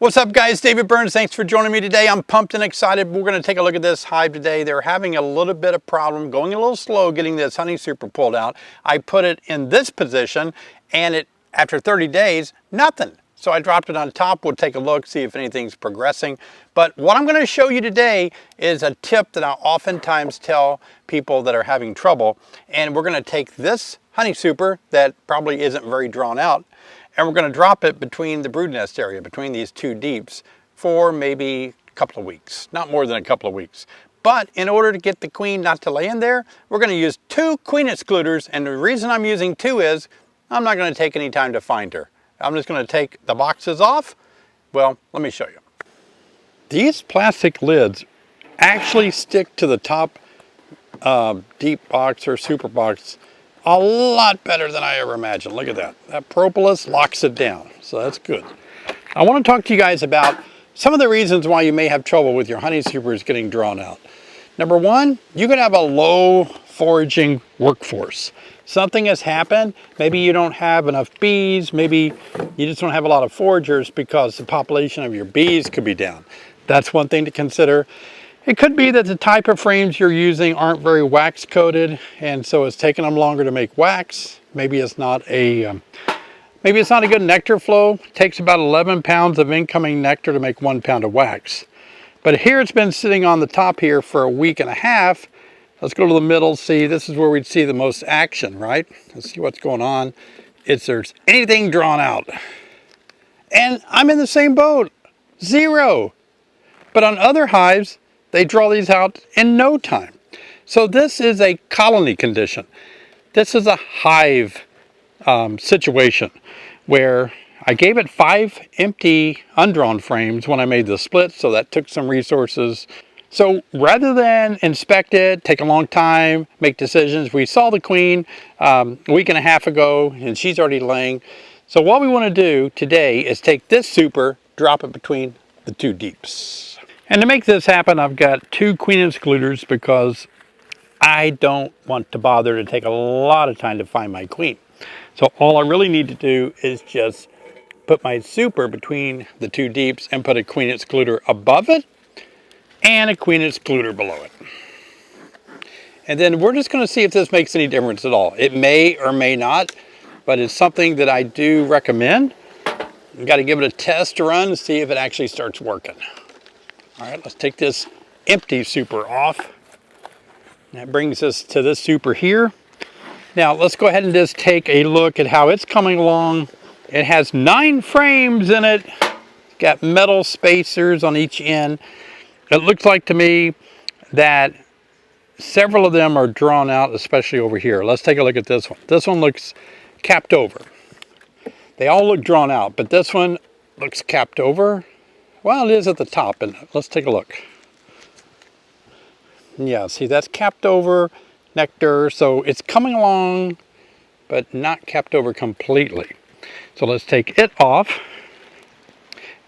What's up guys, David Burns, thanks for joining me today. I'm pumped and excited. We're going to take a look at this hive today. They're having a little bit of problem, going a little slow getting this honey super pulled out. I put it in this position and after 30 days, nothing. So I dropped it on top. We'll take a look, see if anything's progressing. But what I'm going to show you today is a tip that I oftentimes tell people that are having trouble. And we're going to take this honey super that probably isn't very drawn out, and we're going to drop it between the brood nest area, between these two deeps, for maybe a couple of weeks, not more than a couple of weeks. But in order to get the queen not to lay in there, we're going to use 2 queen excluders, and the reason I'm using 2 is I'm not going to take any time to find her. I'm just going to take the boxes off. Well, let me show you. These plastic lids actually stick to the top deep box or super box a lot better than I ever imagined. Look at that. That propolis locks it down, so that's good. I want to talk to you guys about some of the reasons why you may have trouble with your honey supers getting drawn out. Number one, you could have a low foraging workforce. Something has happened. Maybe you don't have enough bees. Maybe you just don't have a lot of foragers because the population of your bees could be down. That's one thing to consider. It could be that the type of frames you're using aren't very wax coated, and so it's taking them longer to make wax. Maybe it's not a good nectar flow. It takes about 11 pounds of incoming nectar to make 1 pound of wax. But here it's been sitting on the top here for a week and a half. Let's go to the middle. See, this is where we'd see the most action, right? Let's see what's going on. If there's anything drawn out. And I'm in the same boat. 0. But on other hives, they draw these out in no time. So this is a colony condition. This is a hive situation where I gave it 5 empty undrawn frames when I made the split, so that took some resources. So rather than inspect it, take a long time, make decisions, we saw the queen a week and a half ago and she's already laying. So what we want to do today is take this super, drop it between the 2 deeps. And to make this happen, I've got 2 queen excluders because I don't want to bother to take a lot of time to find my queen. So all I really need to do is just put my super between the 2 deeps and put a queen excluder above it and a queen excluder below it. And then we're just going to see if this makes any difference at all. It may or may not, but it's something that I do recommend. You got to give it a test run to see if it actually starts working. All right, let's take this empty super off. That brings us to this super here. Now let's go ahead and just take a look at how it's coming along. It has 9 frames in it. It's got metal spacers on each end. It looks like to me that several of them are drawn out, especially over here. Let's take a look at this one. This one looks capped over. They all look drawn out, but this one looks capped over. Well, it is at the top, and let's take a look. Yeah, see, that's capped over nectar, so it's coming along, but not capped over completely. So let's take it off.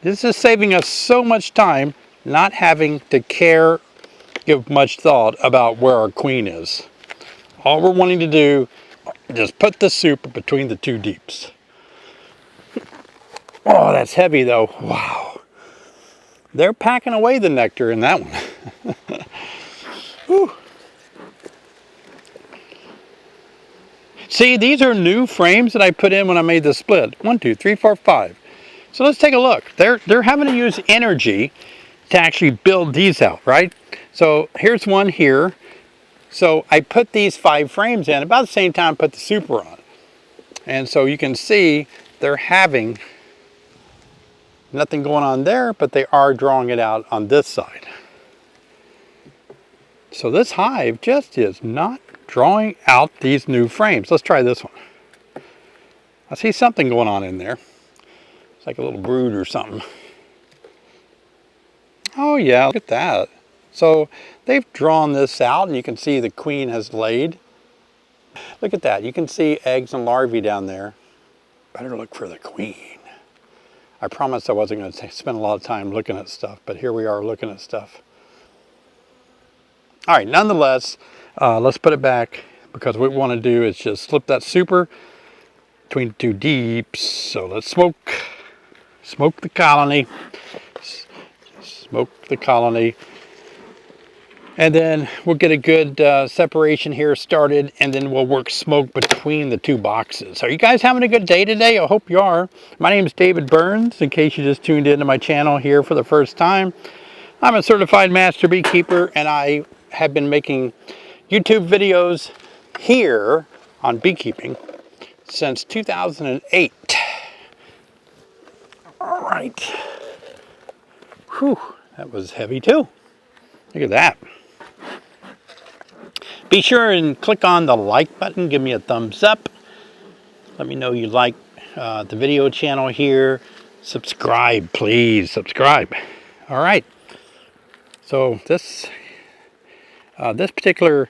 This is saving us so much time not having to give much thought about where our queen is. All we're wanting to do is just put the super between the 2 deeps. Oh, that's heavy though. Wow. They're packing away the nectar in that one. Whew. See, these are new frames that I put in when I made the split. 1, 2, 3, 4, 5. So let's take a look. They're having to use energy to actually build these out, right? So here's one here. So I put these 5 frames in about the same time I put the super on. And so you can see they're having nothing going on there, but they are drawing it out on this side. So this hive just is not drawing out these new frames. Let's try this one. I see something going on in there. It's like a little brood or something. Oh yeah, look at that. So they've drawn this out and you can see the queen has laid. Look at that. You can see eggs and larvae down there. Better look for the queen. I promised I wasn't going to spend a lot of time looking at stuff, but here we are looking at stuff. All right, nonetheless, let's put it back because what we want to do is just slip that super between 2 deeps. So let's smoke. Smoke the colony. Smoke the colony. And then we'll get a good separation here started, and then we'll work smoke between the two boxes. Are you guys having a good day today? I hope you are. My name is David Burns, in case you just tuned into my channel here for the first time. I'm a certified master beekeeper, and I have been making YouTube videos here on beekeeping since 2008. All right. Whew, that was heavy too. Look at that. Be sure and click on the like button. Give me a thumbs up. Let me know you like the video channel here. Subscribe, please. Subscribe. All right. So this particular,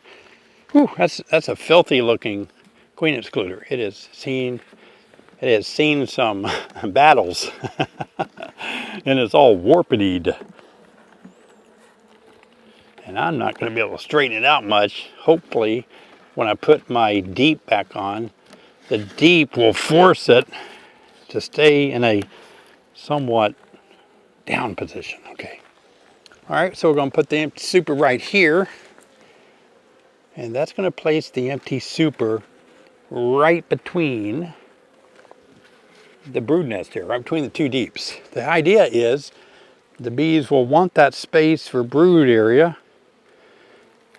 that's a filthy looking queen excluder. It has seen some battles, and it's all warped. And I'm not going to be able to straighten it out much. Hopefully, when I put my deep back on, the deep will force it to stay in a somewhat down position. Okay. All right, so we're going to put the empty super right here. And that's going to place the empty super right between the brood nest here, right between the two deeps. The idea is the bees will want that space for brood area.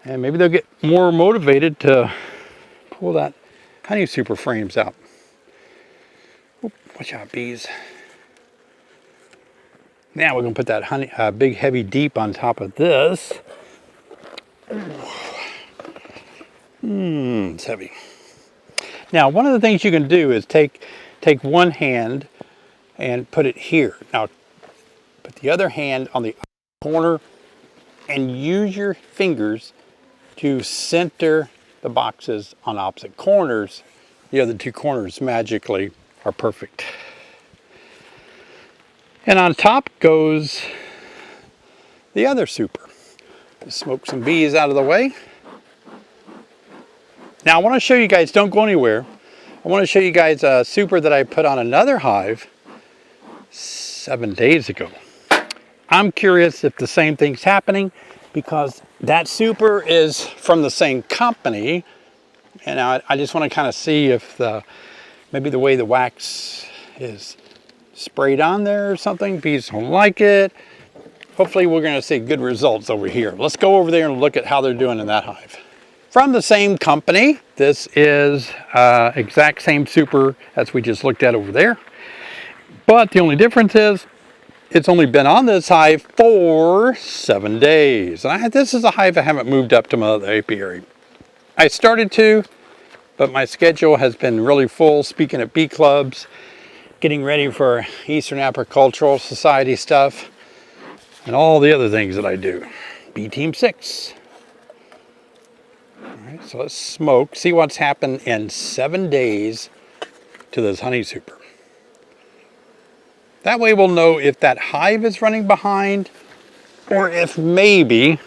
And maybe they'll get more motivated to pull that honey super frames out. Oop, watch out, bees. Now we're going to put that big heavy deep on top of this. It's heavy. Now, one of the things you can do is take one hand and put it here. Now, put the other hand on the corner and use your fingers to center the boxes on opposite corners. The other two corners magically are perfect. And on top goes the other super. Just smoke some bees out of the way. Now I want to show you guys, don't go anywhere. I want to show you guys a super that I put on another hive 7 days ago. I'm curious if the same thing's happening, because that super is from the same company, and I just want to kind of see if maybe the way the wax is sprayed on there or something, bees don't like it. Hopefully we're going to see good results over here. Let's go over there and look at how they're doing in that hive. From the same company, this is exact same super as we just looked at over there, but the only difference is it's only been on this hive for 7 days. And this is a hive I haven't moved up to my other apiary. I started to, but my schedule has been really full, speaking at bee clubs, getting ready for Eastern Apicultural Society stuff, and all the other things that I do. Bee Team 6. All right, so let's smoke, see what's happened in 7 days to this honey super. That way we'll know if that hive is running behind, or if maybe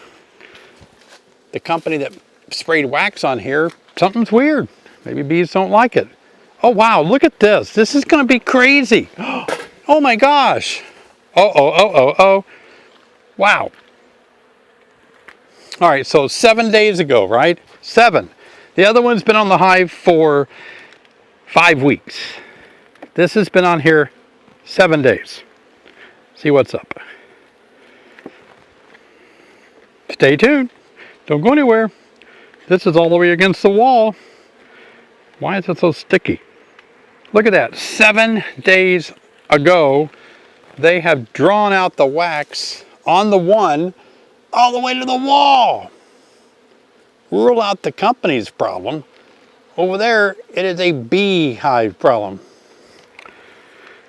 the company that sprayed wax on here, something's weird. Maybe bees don't like it. Oh wow, look at this. This is going to be crazy. Oh my gosh. Oh. Wow. All right, so 7 days ago, right? 7. The other one's been on the hive for 5 weeks. This has been on here 7 days. See what's up. Stay tuned. Don't go anywhere. This is all the way against the wall. Why is it so sticky? Look at that. 7 days ago, they have drawn out the wax on the one all the way to the wall. Rule out the company's problem. Over there, it is a beehive problem.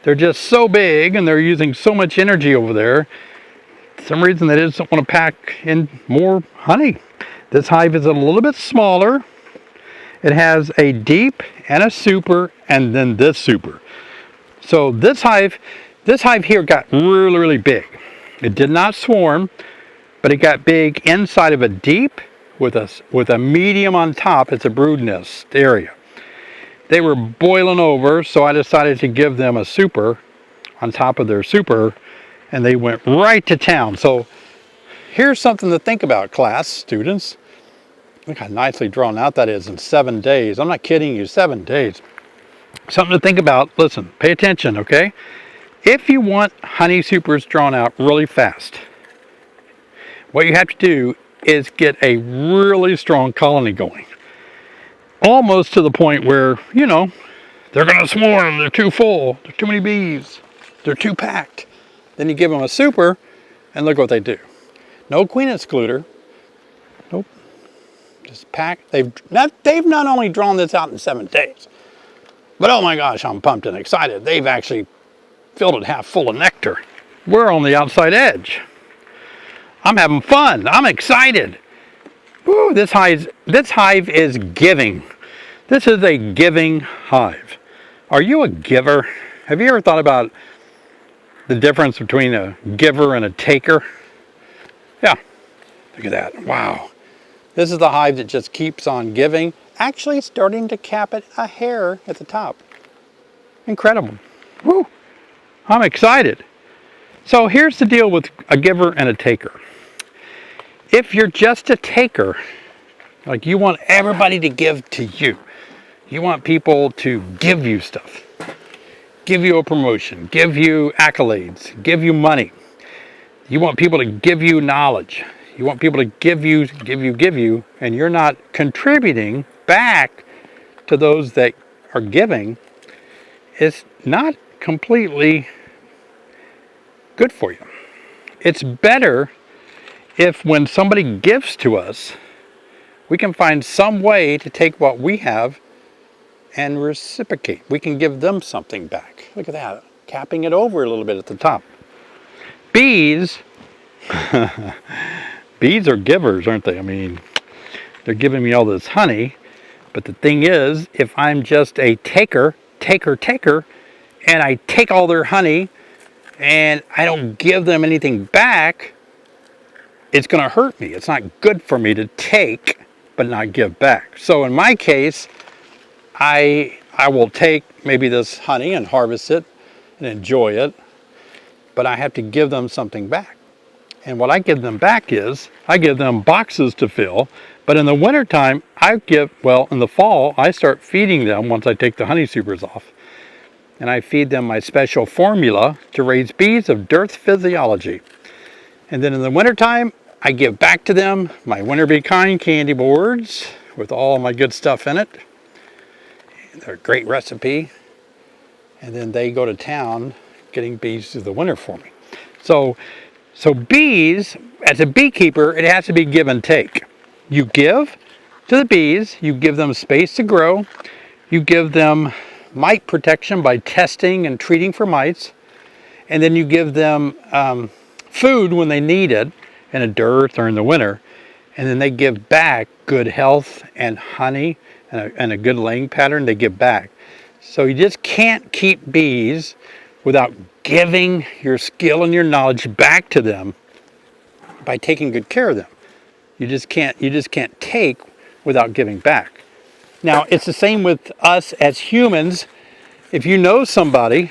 They're just so big and they're using so much energy over there. For some reason they just don't want to pack in more honey. This hive is a little bit smaller. It has a deep and a super, and then this super. So this hive here got really, really big. It did not swarm, but it got big inside of a deep with a medium on top. It's a brood nest area. They were boiling over, so I decided to give them a super on top of their super, and they went right to town. So here's something to think about, class, students. Look how nicely drawn out that is in 7 days. I'm not kidding you, 7 days. Something to think about. Listen, pay attention, okay? If you want honey supers drawn out really fast, what you have to do is get a really strong colony going. Almost to the point where, you know, they're going to swarm, they're too full, there's too many bees, they're too packed. Then you give them a super, and look what they do. No queen excluder. Nope. Just pack. They've not only drawn this out in 7 days, but oh my gosh, I'm pumped and excited. They've actually filled it half full of nectar. We're on the outside edge. I'm having fun. I'm excited. Woo, this hive is giving. This is a giving hive. Are you a giver? Have you ever thought about the difference between a giver and a taker? Yeah, look at that. Wow. This is the hive that just keeps on giving, actually starting to cap it a hair at the top. Incredible. Woo. I'm excited. So here's the deal with a giver and a taker. If you're just a taker, like you want everybody to give to you, you want people to give you stuff, give you a promotion, give you accolades, give you money. You want people to give you knowledge. You want people to give you, and you're not contributing back to those that are giving. It's not completely good for you. It's better if when somebody gives to us, we can find some way to take what we have and reciprocate. We can give them something back. Look at that, capping it over a little bit at the top. Bees, bees are givers, aren't they? I mean, they're giving me all this honey, but the thing is, if I'm just a taker, and I take all their honey, and I don't give them anything back, it's going to hurt me. It's not good for me to take, but not give back. So in my case, I will take maybe this honey and harvest it and enjoy it, but I have to give them something back. And what I give them back is, I give them boxes to fill, but in the wintertime, in the fall, I start feeding them once I take the honey supers off. And I feed them my special formula to raise bees of dearth physiology. And then in the wintertime, I give back to them my Winter Be Kind candy boards with all my good stuff in it. They're a great recipe. And then they go to town getting bees through the winter for me. So bees, as a beekeeper, it has to be give and take. You give to the bees, you give them space to grow, you give them mite protection by testing and treating for mites, and then you give them food when they need it in a dearth or in the winter, and then they give back good health and honey and a good laying pattern. They give back. So you just can't keep bees without giving your skill and your knowledge back to them by taking good care of them. You just can't take without giving back. Now, it's the same with us as humans. If you know somebody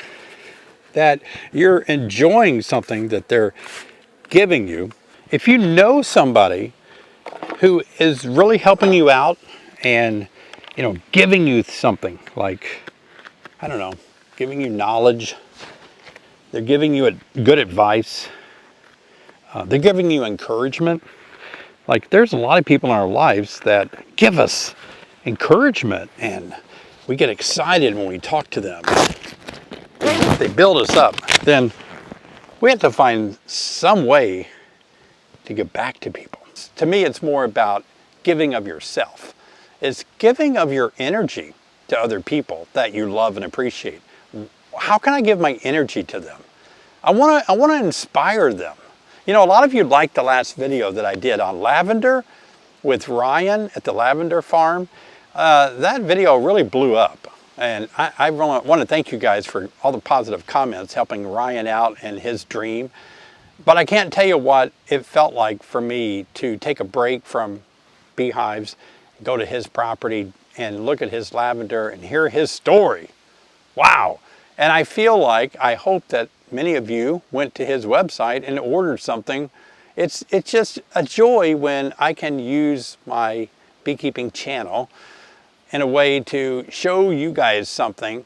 that you're enjoying something that they're giving you, if you know somebody who is really helping you out and, giving you something like, I don't know, giving you knowledge, they're giving you good advice, they're giving you encouragement. Like, there's a lot of people in our lives that give us encouragement, and we get excited when we talk to them. They build us up. Then we have to find some way to give back to people. To me, it's more about giving of yourself. It's giving of your energy to other people that you love and appreciate. How can I give my energy to them? I want to inspire them. A lot of you liked the last video that I did on lavender with Ryan at the lavender farm. That video really blew up. And I want to thank you guys for all the positive comments helping Ryan out and his dream. But I can't tell you what it felt like for me to take a break from beehives, go to his property and look at his lavender and hear his story. Wow. And I hope that many of you went to his website and ordered something. It's just a joy when I can use my beekeeping channel in a way to show you guys something,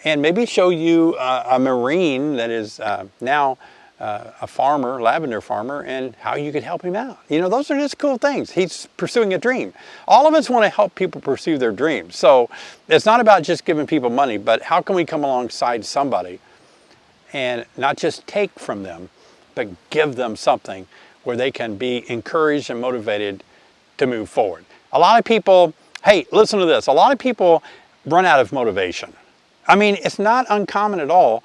and maybe show you a Marine that is now a farmer, lavender farmer, and how you could help him out. You know, those are just cool things. He's pursuing a dream. All of us want to help people pursue their dreams. So it's not about just giving people money, but how can we come alongside somebody and not just take from them, but give them something where they can be encouraged and motivated to move forward. A lot of people, hey, listen to this. A lot of people run out of motivation. I mean, it's not uncommon at all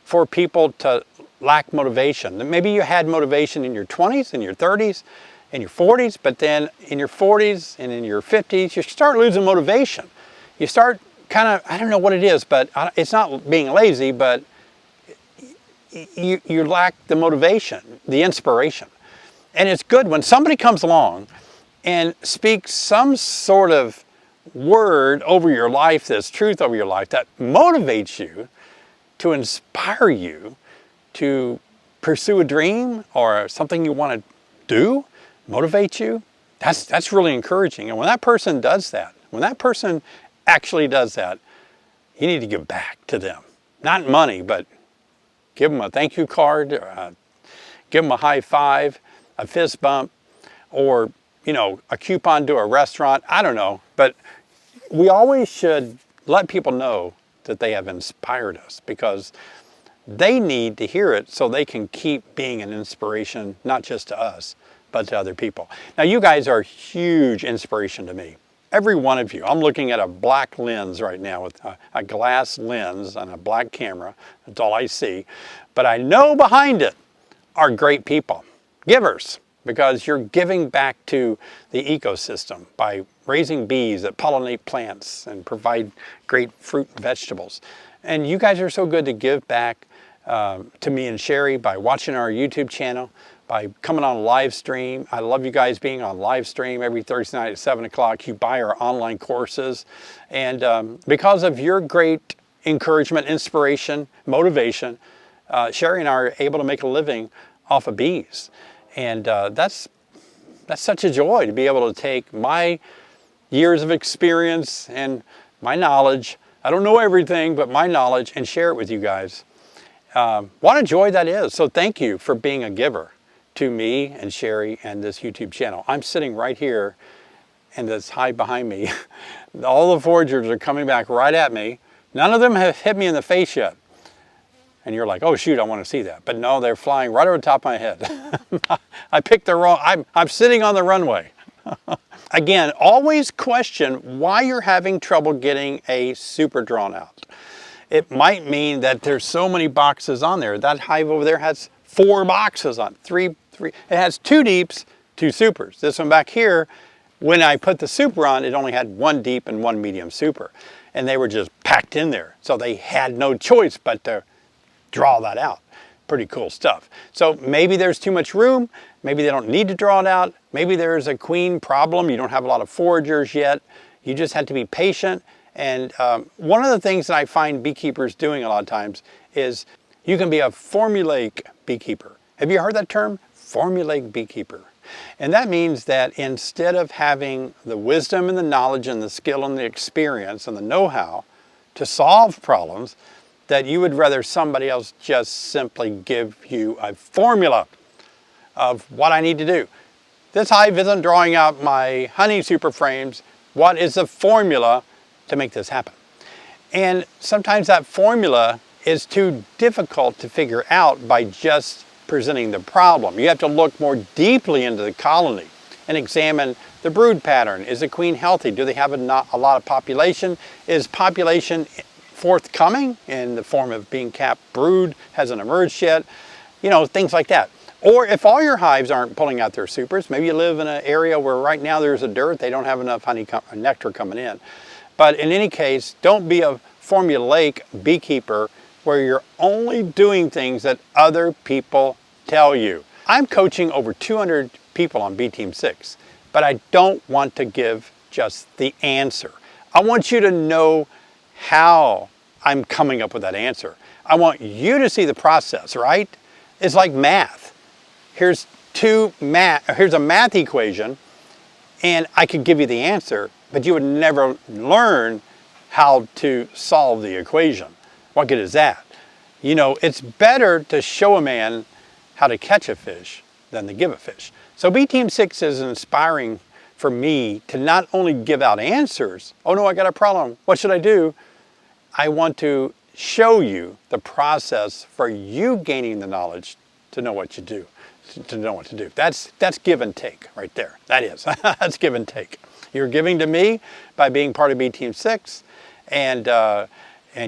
for people to lack motivation. Maybe you had motivation in your 20s, in your 30s, in your 40s, but then in your 40s and in your 50s, you start losing motivation. You start kind of, I don't know what it is, but it's not being lazy, but you lack the motivation, the inspiration. And it's good when somebody comes along and speaks some sort of word over your life, this truth over your life that motivates you, to inspire you to pursue a dream or something you want to do, motivate you. That's really encouraging. And when that person does that, when that person actually does that, you need to give back to them. Not money, but give them a thank you card, give them a high five, a fist bump, or, you know, a coupon to a restaurant. I don't know, but we always should let people know that they have inspired us, because they need to hear it so they can keep being an inspiration, not just to us, but to other people. Now, you guys are a huge inspiration to me. Every one of you. I'm looking at a black lens right now with a glass lens and a black camera. That's all I see. But I know behind it are great people, givers, because you're giving back to the ecosystem by raising bees that pollinate plants and provide great fruit and vegetables. And you guys are so good to give back to me and Sherry by watching our YouTube channel, by coming on live stream. I love you guys being on live stream every Thursday night at 7 o'clock. You buy our online courses. And because of your great encouragement, inspiration, motivation, Sherry and I are able to make a living off of bees. And that's such a joy to be able to take my years of experience and my knowledge. I don't know everything, but my knowledge, and share it with you guys. What a joy that is. So thank you for being a giver to me and Sherry and this YouTube channel. I'm sitting right here and this hive behind me. All the foragers are coming back right at me. None of them have hit me in the face yet. And you're like, oh shoot, I want to see that. But no, they're flying right over the top of my head. I picked the wrong, I'm sitting on the runway. Again, always question why you're having trouble getting a super drawn out. It might mean that there's so many boxes on there. That hive over there has 4 boxes on, three. It has 2 deeps, 2 supers. This one back here, when I put the super on, it only had 1 deep and 1 medium super. And they were just packed in there. So they had no choice but to draw that out. Pretty cool stuff. So maybe there's too much room. Maybe they don't need to draw it out. Maybe there's a queen problem. You don't have a lot of foragers yet. You just have to be patient. And one of the things that I find beekeepers doing a lot of times is you can be a formulaic beekeeper. Have you heard that term? Formulaic beekeeper. And that means that instead of having the wisdom and the knowledge and the skill and the experience and the know-how to solve problems, that you would rather somebody else just simply give you a formula of what I need to do. This hive isn't drawing out my honey super frames. What is the formula to make this happen? And sometimes that formula is too difficult to figure out by just presenting the problem. You have to look more deeply into the colony and examine the brood pattern. Is the queen healthy? Do they have a lot of population? Is population forthcoming in the form of being capped brood? Hasn't emerged yet? You know, things like that. Or if all your hives aren't pulling out their supers, maybe you live in an area where right now there's a dearth, they don't have enough nectar coming in. But in any case, don't be a formulaic beekeeper where you're only doing things that other people tell you. I'm coaching over 200 people on Bee Team 6, but I don't want to give just the answer. I want you to know how I'm coming up with that answer. I want you to see the process, right? It's like math. Here's a math equation, and I could give you the answer, but you would never learn how to solve the equation. What good is that? You know, it's better to show a man how to catch a fish than to give a fish. So B Team 6 is inspiring for me to not only give out answers, oh no, I got a problem, what should I do? I want to show you the process for you gaining the knowledge to know what you do, to know what to do. That's give and take right there. That is, that's give and take. You're giving to me by being part of B Team 6, and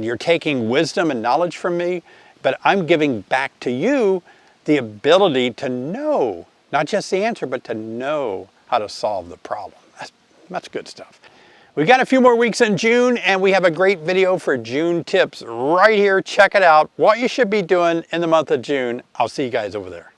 you're taking wisdom and knowledge from me, but I'm giving back to you the ability to know, not just the answer, but to know how to solve the problem. That's good stuff. We've got a few more weeks in June, and we have a great video for June tips right here. Check it out, what you should be doing in the month of June. I'll see you guys over there.